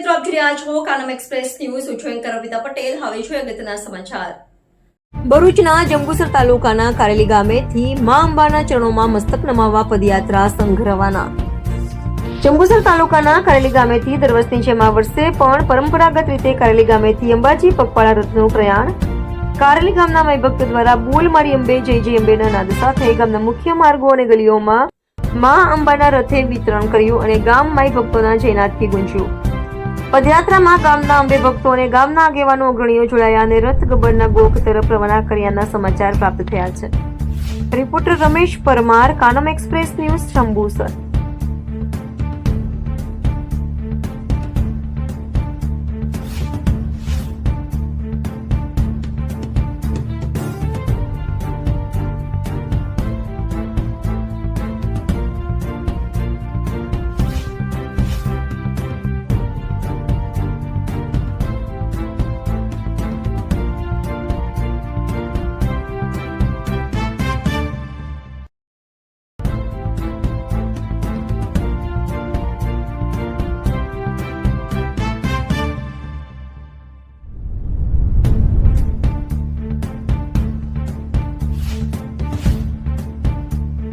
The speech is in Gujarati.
મિત્રો, આપ જોઈ રહ્યા છો કાનમ એક્સપ્રેસ ન્યૂઝ. હું છું એન્કર અર્પિતા પટેલ. હવે જોઈએ અગત્યના સમાચાર. ભરૂચના જંબુસર તાલુકાના કારેલી ગામેથી મા અંબાના ચરણોમાં મસ્તક નમાવવા પદયાત્રા સંઘ રવાના. જંબુસર તાલુકાના કારેલી ગામેથી દર વર્ષની જેમ આ વર્ષે પણ પરંપરાગત રીતે કારેલી ગામેથી અંબાજી પગપાળા રથનું પ્રયાણ. કારેલી ગામના માઈ ભક્તો દ્વારા બોલ મારી અંબે જય જય અંબેના નાદ સાથે ગામના મુખ્ય માર્ગો અને ગલીઓમાં મા અંબાના રથે વિતરણ કર્યું અને ગામ માઈ ભક્તોના જયનાદથી ગુંજ્યું. પદયાત્રામાં ગામના અંબે ભક્તો અને ગામના આગેવાનો અગ્રણીઓ જોડાયા અને રથ ગબ્બરના ગોખ તરફ રવાના કર્યાના સમાચાર પ્રાપ્ત થયા છે. Reporter Ramesh Parmar, Kanam express news, Jambusar.